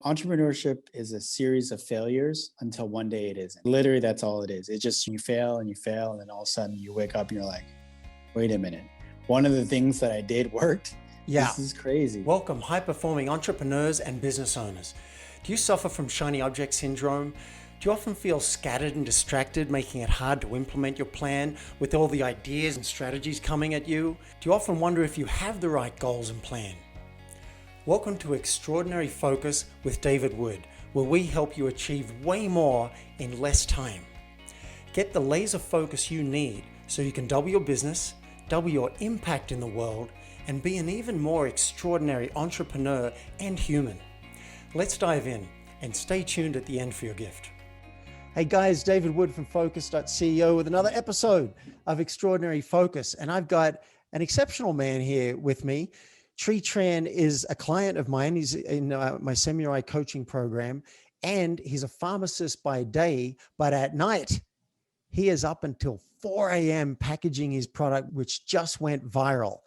Entrepreneurship is a series of failures until one day it isn't. Literally, that's all it is. It's just you fail, and then all of a sudden you wake up and you're like, wait a minute. One of the things that I did worked. Yeah. This is crazy. Welcome, high-performing entrepreneurs and business owners. Do you suffer from shiny object syndrome? Do you often feel scattered and distracted, making it hard to implement your plan with all the ideas and strategies coming at you? Do you often wonder if you have the right goals and plan? Welcome to Extraordinary Focus with David Wood, where we help you achieve way more in less time. Get the laser focus you need so you can double your business, double your impact in the world, and be an even more extraordinary entrepreneur and human. Let's dive in and stay tuned at the end for your gift. Hey guys, David Wood from Focus.co with another episode of Extraordinary Focus. And I've got an exceptional man here with me. Tri Tran is a client of mine. He's in my samurai coaching program, and he's a pharmacist by day, but at night, he is up until 4 a.m. packaging his product, which just went viral.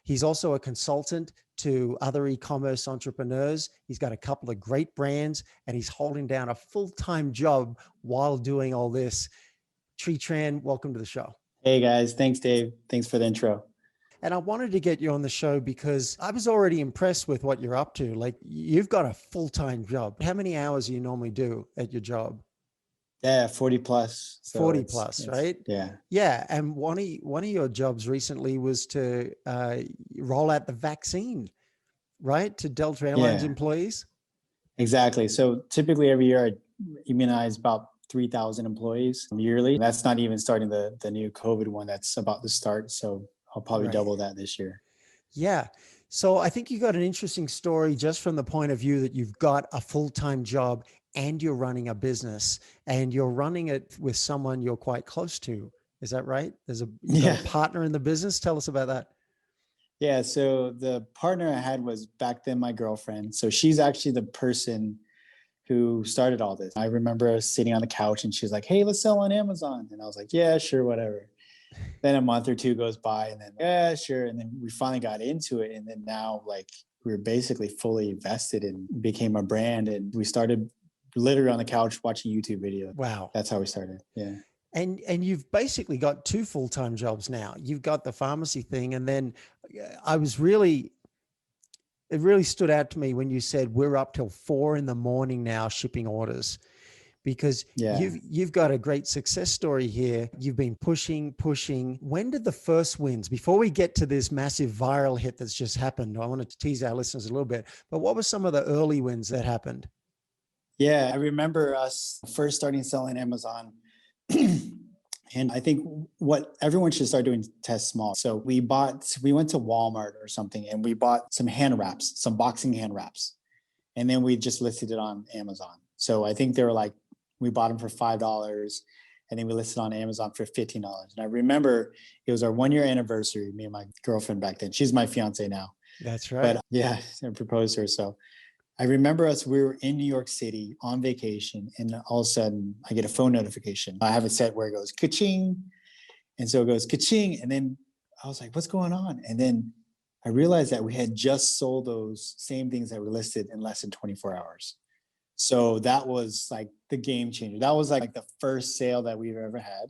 He's also a consultant to other e-commerce entrepreneurs. He's got a couple of great brands, and he's holding down a full-time job while doing all this. Tri Tran, welcome to the show. Hey guys, thanks Dave. Thanks for the intro. And I wanted to get you on the show because I was already impressed with what you're up to. Like, you've got a full-time job. How many hours do you normally do at your job? Yeah, 40 plus. So 40 plus, right? Yeah. Yeah. And one of your jobs recently was to roll out the vaccine, right? To Delta Airlines employees. Exactly. So typically every year I immunize about 3,000 employees yearly. That's not even starting the new COVID one that's about to start. So I'll probably double that this year. Yeah. So I think you got an interesting story just from the point of view that you've got a full-time job and you're running a business and you're running it with someone you're quite close to. Is that right? There's a partner in the business. Tell us about that. Yeah. So the partner I had was back then my girlfriend. So she's actually the person who started all this. I remember us sitting on the couch and she's like, hey, let's sell on Amazon. And I was like, yeah, sure, whatever. Then a month or two goes by and then, yeah, sure. And then we finally got into it. And then now like we're basically fully invested and became a brand. And we started literally on the couch watching YouTube videos. Wow. That's how we started. Yeah. And you've basically got two full-time jobs now. You've got the pharmacy thing. And then it really stood out to me when you said we're up till 4 a.m. now shipping orders. Because you've got a great success story here. You've been pushing. When did the first wins? Before we get to this massive viral hit that's just happened, I wanted to tease our listeners a little bit, but what were some of the early wins that happened? Yeah, I remember us first starting selling Amazon. And I think what everyone should start doing is test small. So we went to Walmart or something and we bought some hand wraps, some boxing hand wraps. And then we just listed it on Amazon. So I think they were like, we bought them for $5 and then we listed on Amazon for $15. And I remember it was our 1-year anniversary, me and my girlfriend back then. She's my fiance now. That's right. But yeah, I proposed to her. So I remember we were in New York City on vacation and all of a sudden I get a phone notification. I have it set where it goes ka-ching. And so it goes ka-ching. And then I was like, what's going on? And then I realized that we had just sold those same things that were listed in less than 24 hours. So that was like the game changer. That was like the first sale that we've ever had.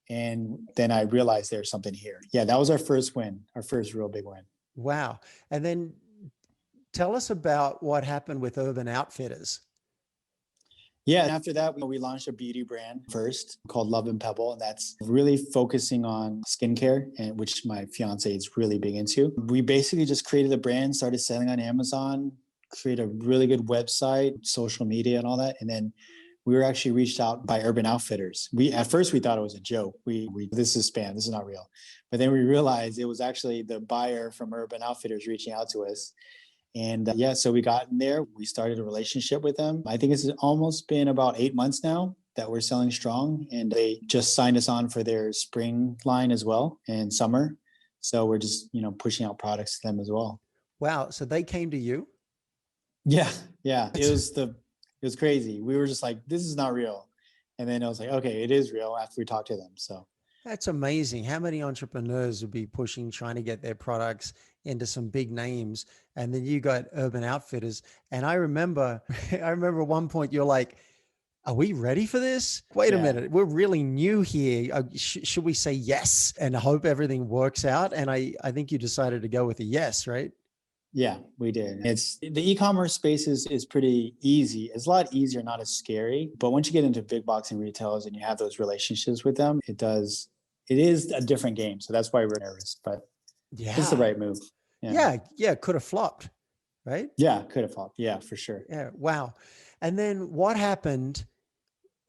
And then I realized there's something here. Yeah, that was our first win, our first real big win. Wow. And then tell us about what happened with Urban Outfitters. Yeah, after that, we launched a beauty brand first called Love and Pebble. And that's really focusing on skincare, and which my fiance is really big into. We basically just created a brand, started selling on Amazon, create a really good website, social media and all that. And then we were actually reached out by Urban Outfitters. At first we thought it was a joke. This is spam, this is not real. But then we realized it was actually the buyer from Urban Outfitters reaching out to us. And so we got in there, we started a relationship with them. I think it's almost been about 8 months now that we're selling strong, and they just signed us on for their spring line as well and summer. So we're just, pushing out products to them as well. Wow. So they came to you? Yeah. It was crazy. We were just like, this is not real. And then I was like, okay, it is real after we talked to them. So That's amazing. How many entrepreneurs would be pushing, trying to get their products into some big names? And then you got Urban Outfitters. And I remember, I remember at one point you're like, are we ready for this? Wait a Yeah. minute. We're really new here. Should we say yes and hope everything works out? And I think you decided to go with a yes, right? Yeah, we did. It's the e-commerce space is pretty easy. It's a lot easier, not as scary. But once you get into big boxing retailers and you have those relationships with them, it is a different game. So that's why we're nervous. But it's the Yeah. right move. Yeah. Yeah. Yeah. Could have flopped, right? Yeah, could have flopped. Yeah, for sure. Yeah. Wow. And then what happened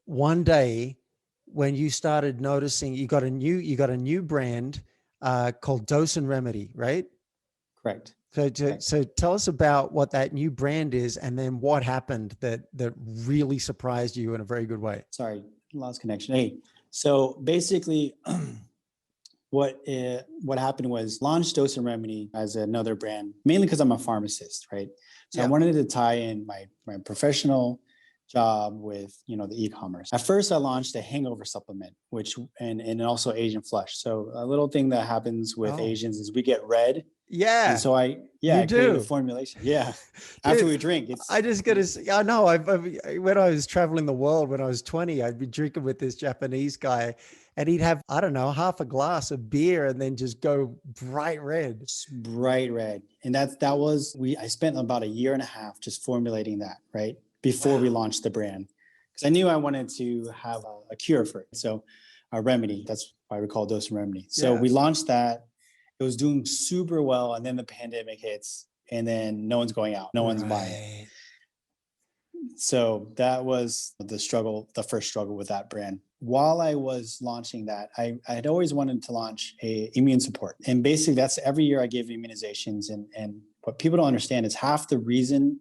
one day when you started noticing you got a new brand called Dose and Remedy, right? Correct. Correct. So tell us about what that new brand is, and then what happened that really surprised you in a very good way. Sorry, lost connection. Hey, so basically, what happened was launched Dose and Remedy as another brand, mainly because I'm a pharmacist, right? So I Yeah. wanted to tie in my professional job with the e-commerce. At first, I launched a hangover supplement, which and also Asian flush. So a little thing that happens with Oh, Asians is we get red, and yeah, so I you created a do. formulation. Yeah, after Dude, we drink, I just gotta say, I know. When I was traveling the world when I was 20, I'd be drinking with this Japanese guy, and he'd have, I don't know, half a glass of beer and then just go bright red. it's bright red, and that was we. I spent about a year and a half just formulating that right before we Wow. launched the brand because I knew I wanted to have a cure for it. So a remedy. That's why we call it Dose and Remedy. So Yeah. we launched that. It was doing super well, and then the pandemic hits, and then no one's going out, no one's buying it. Right. So that was the struggle, the first struggle with that brand. While I was launching that, I had always wanted to launch a immune support. And basically that's every year I give immunizations. And what people don't understand is half the reason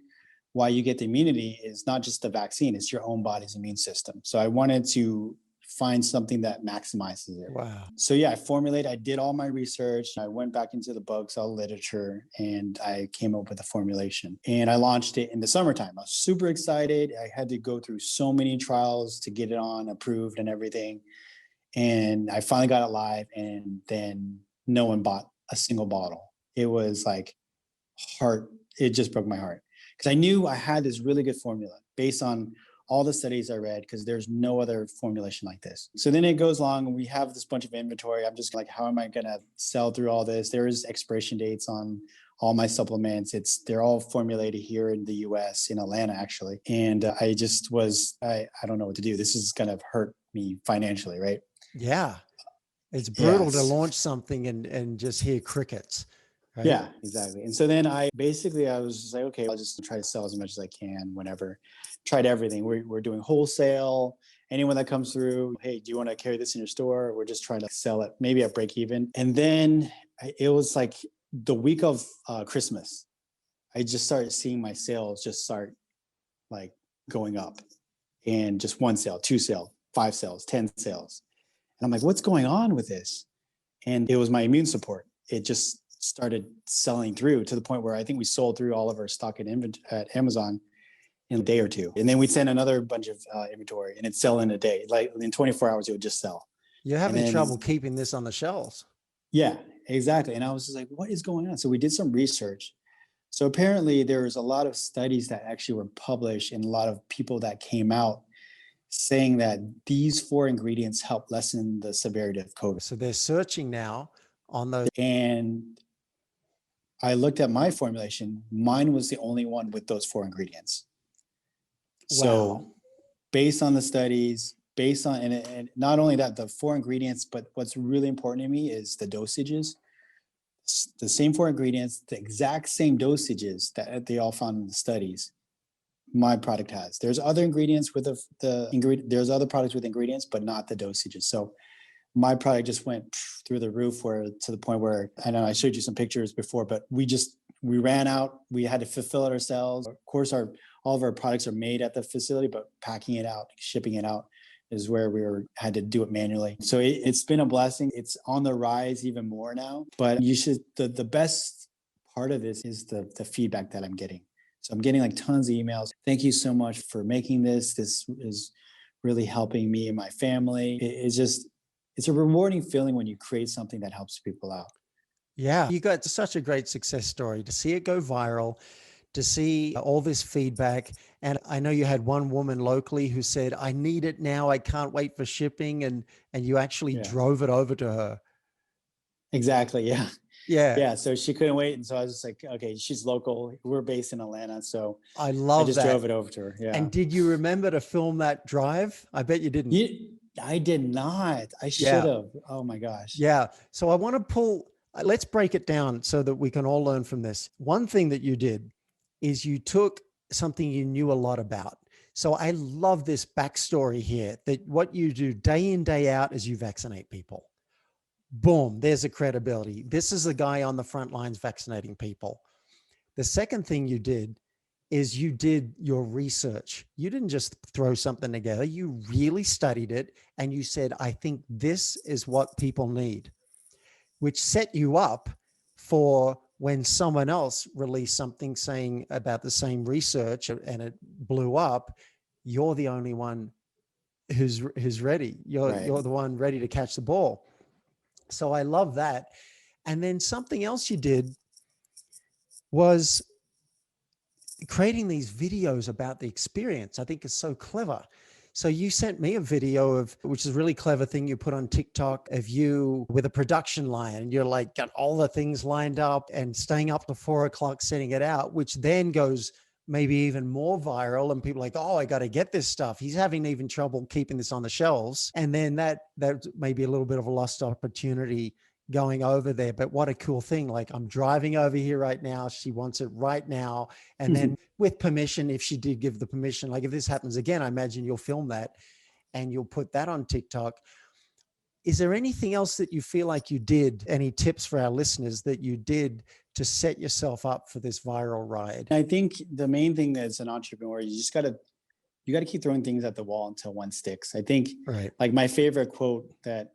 why you get the immunity is not just the vaccine, it's your own body's immune system. So I wanted to find something that maximizes it. Wow. So yeah, I did all my research. I went back into the books, all literature, and I came up with a formulation. And I launched it in the summertime. I was super excited. I had to go through so many trials to get it on approved and everything. And I finally got it live, and then no one bought a single bottle. It was like heart, it just broke my heart. Because I knew I had this really good formula based on all the studies I read, because there's no other formulation like this. So then it goes along and we have this bunch of inventory. I'm just like, how am I going to sell through all this? There is expiration dates on all my supplements. They're all formulated here in the US, in Atlanta, actually. And I just I don't know what to do. This is going to hurt me financially, right? Yeah. It's brutal to Yes. launch something and just hear crickets, right? Yeah, exactly. And so then I was just like, okay, I'll just try to sell as much as I can whenever. Tried everything. We're doing wholesale. Anyone that comes through, hey, do you want to carry this in your store? We're just trying to sell it, maybe at break even. And then it was like the week of Christmas, I just started seeing my sales just start like going up, and just one sale, two sale, five sales, 10 sales. And I'm like, what's going on with this? And it was my immune support. It just started selling through to the point where I think we sold through all of our stock at Amazon in a day or two. And then we'd send another bunch of inventory, and it'd sell in a day. Like in 24 hours, it would just sell. You're And having then, trouble keeping this on the shelves. yeah, exactly. And I was just like, what is going on? So we did some research. So apparently there was a lot of studies that actually were published, and a lot of people that came out saying that these four ingredients help lessen the severity of COVID. So they're searching now on those. And I looked at my formulation. Mine was the only one with those four ingredients. Wow. So based on the studies, and not only that, the four ingredients, but what's really important to me is the dosages. The same four ingredients, the exact same dosages that they all found in the studies, my product has. There's other ingredients with the ingredient. There's other products with ingredients, but not the dosages. So my product just went through the roof, to the point where, I know I showed you some pictures before, but we ran out. We had to fulfill it ourselves. Of course, all of our products are made at the facility, but packing it out, shipping it out is where had to do it manually. So it's been a blessing. It's on the rise even more now, but the best part of this is the feedback that I'm getting. So I'm getting like tons of emails. Thank you so much for making this. This is really helping me and my family. it's a rewarding feeling when you create something that helps people out. Yeah. You got such a great success story to see it go viral, to see all this feedback. And I know you had one woman locally who said, I need it now. I can't wait for shipping. And you actually Yeah, drove it over to her. exactly. Yeah. Yeah. Yeah. So she couldn't wait. And so I was just like, okay, she's local. We're based in Atlanta. So I I love just drove that. it over to her. Yeah. And did you remember to film that drive? I bet you didn't. I did not. I should Yeah. have. Oh my gosh. Yeah. So I want to let's break it down so that we can all learn from this. One thing that you did is you took something you knew a lot about. So I love this backstory here that what you do day in, day out is you vaccinate people. Boom, there's a credibility. This is the guy on the front lines vaccinating people. The second thing you did is you did your research. You didn't just throw something together. You really studied it and you said, I think this is what people need, which set you up for when someone else released something saying about the same research and it blew up. You're the only one who's ready. Right. You're the one ready to catch the ball. So I love that. And then something else you did was creating these videos about the experience. I think is so clever. So you sent me a video of, which is a really clever thing you put on TikTok of you with a production line and you're like got all the things lined up and staying up to 4 o'clock setting it out, which then goes maybe even more viral and people are like, oh, I got to get this stuff. He's having even trouble keeping this on the shelves. And then that may be a little bit of a lost opportunity going over there. But what a cool thing. Like I'm driving over here right now. She wants it right now. And then with permission, if she did give the permission, like if this happens again, I imagine you'll film that and you'll put that on TikTok. Is there anything else that you feel like you did? Any tips for our listeners that you did to set yourself up for this viral ride? I think the main thing as an entrepreneur, you got to keep throwing things at the wall until one sticks. I think Right. like my favorite quote that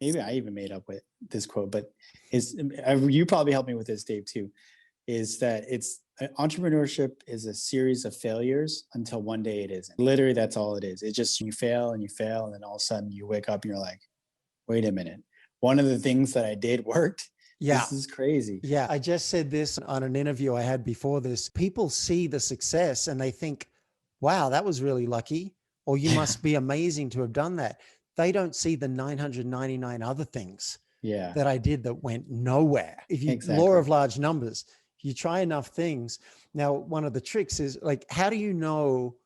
maybe I even made up with this quote, but you probably helped me with this, Dave, too, is that entrepreneurship is a series of failures until one day it isn't. Literally, that's all it is. It's just you fail, and then all of a sudden you wake up and you're like, wait a minute. One of the things that I did worked. Yeah. This is crazy. Yeah. I just said this on an interview I had before this. People see the success and they think, wow, that was really lucky. Or you must be amazing to have done that. They don't see the 999 other things that I did that went nowhere. If you law of large numbers, you try enough things. Now, one of the tricks is like, how do you know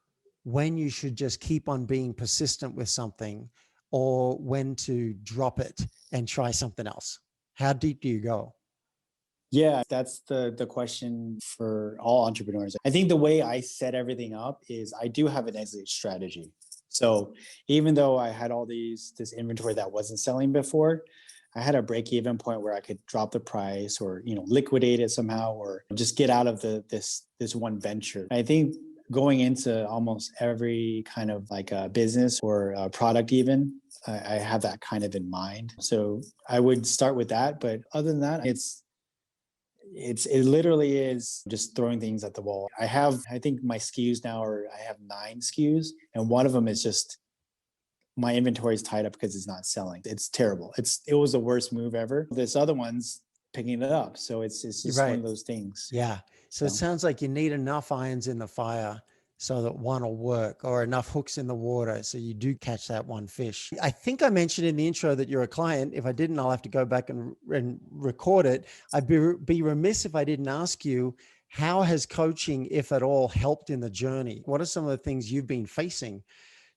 when you should just keep on being persistent with something or when to drop it and try something else? How deep do you go? Yeah, that's the question for all entrepreneurs. I think the way I set everything up is I do have an exit strategy. So even though I had all this inventory that wasn't selling before, I had a break-even point where I could drop the price or liquidate it somehow or just get out of this one venture. I think going into almost every kind of like a business or a product even, I have that kind of in mind. So I would start with that. But other than that, it literally is just throwing things at the wall. I think my SKUs now I have 9 SKUs, and one of them is just my inventory is tied up because it's not selling. It's terrible. It was the worst move ever. This other one's picking it up. So it's just one of those things. Yeah. So it sounds like you need enough irons in the fire so that one will work, or enough hooks in the water so you do catch that one fish. I think I mentioned in the intro that you're a client. If I didn't, I'll have to go back and record it. I'd be remiss if I didn't ask you, how has coaching, if at all, helped in the journey? What are some of the things you've been facing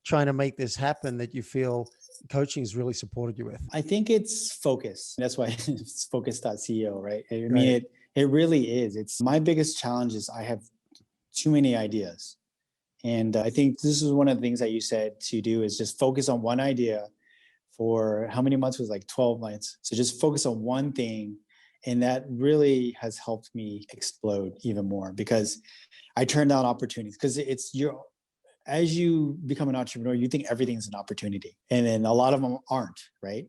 trying to make this happen that you feel coaching has really supported you with? I think it's focus. That's why it's focus.co, right? I mean, it really is. It's my biggest challenge is I have too many ideas. And I think this is one of the things that you said to do is just focus on one idea for how many months? It was like 12 months. So just focus on one thing. And that really has helped me explode even more because I turned down opportunities because as you become an entrepreneur, you think everything's an opportunity. And then a lot of them aren't, right?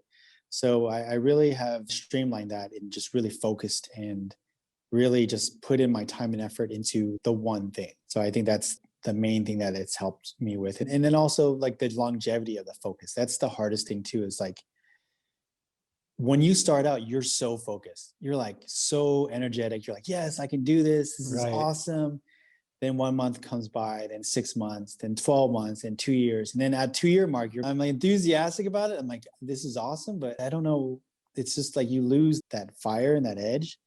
So I really have streamlined that and just really focused and really just put in my time and effort into the one thing. So I think that's the main thing that it's helped me with. And then also like the longevity of the focus. That's the hardest thing too, is like when you start out, you're so focused. You're like so energetic. You're like, yes, I can do this. This is awesome. Then 1 month comes by, then 6 months, then 12 months, then 2 years. And then at 2 year mark, I'm like enthusiastic about it. I'm like, this is awesome, but I don't know. It's just like you lose that fire and that edge,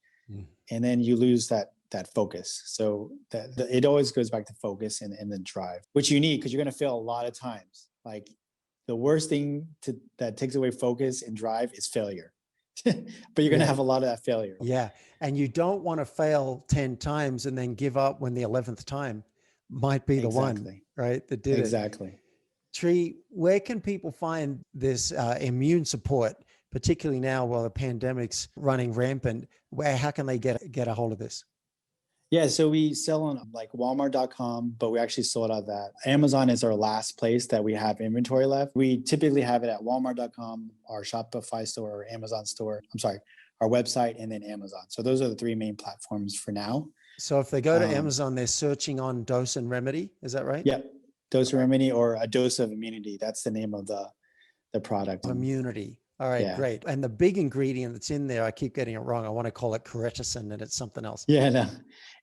and then you lose that focus. So it always goes back to focus and then drive, which you need, because you're going to fail a lot of times. Like the worst thing that takes away focus and drive is failure. But you're going to have a lot of that failure. Yeah. And you don't want to fail 10 times and then give up when the 11th time might be the one, right? That did it. Exactly. Tri, where can people find this immune support, particularly now while the pandemic's running rampant? How can they get a hold of this? Yeah, so we sell on like Walmart.com, but we actually sold out that. Amazon is our last place that we have inventory left. We typically have it at Walmart.com, our Shopify store, or Amazon store. I'm sorry, our website, and then Amazon. So those are the three main platforms for now. So if they go to Amazon, they're searching on Dose and Remedy. Is that right? Yeah, Dose and Remedy, or a dose of immunity. That's the name of the product. Immunity. All right, great. And the big ingredient that's in there, I keep getting it wrong. I want to call it quercetin, and it's something else. Yeah, no,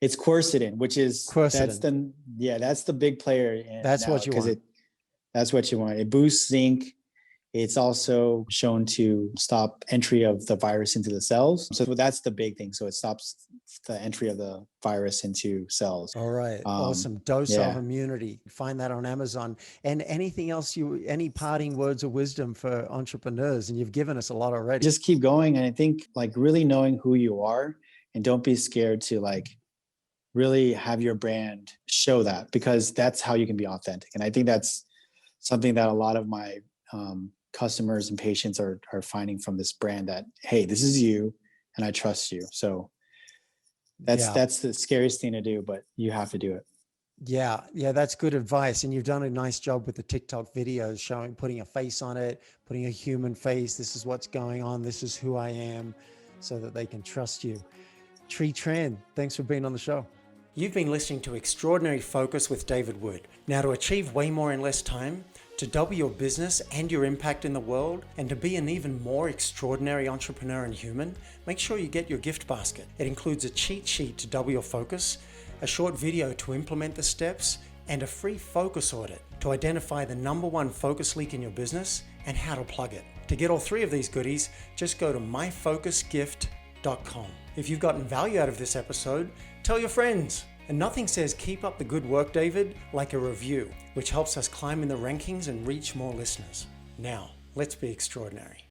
it's quercetin, which is quercetin. That's the big player. That's what you want. That's what you want. It boosts zinc. It's also shown to stop entry of the virus into the cells. So that's the big thing. So it stops the entry of the virus into cells. All right. Awesome. Dose of immunity. Find that on Amazon. And anything else any parting words of wisdom for entrepreneurs? And you've given us a lot already. Just keep going. And I think like really knowing who you are, and don't be scared to like really have your brand show that, because that's how you can be authentic. And I think that's something that a lot of my customers and patients are finding from this brand, that, hey, this is you and I trust you. So that's the scariest thing to do, but you have to do it. Yeah, that's good advice. And you've done a nice job with the TikTok videos putting a face on it, putting a human face. This is what's going on. This is who I am, so that they can trust you. Tri Tran, thanks for being on the show. You've been listening to Extraordinary Focus with David Wood. Now, to achieve way more in less time, to double your business and your impact in the world, and to be an even more extraordinary entrepreneur and human, make sure you get your gift basket. It includes a cheat sheet to double your focus, a short video to implement the steps, and a free focus audit to identify the #1 focus leak in your business and how to plug it. To get all three of these goodies, just go to myfocusgift.com. If you've gotten value out of this episode, tell your friends. And nothing says keep up the good work, David, like a review, which helps us climb in the rankings and reach more listeners. Now, let's be extraordinary.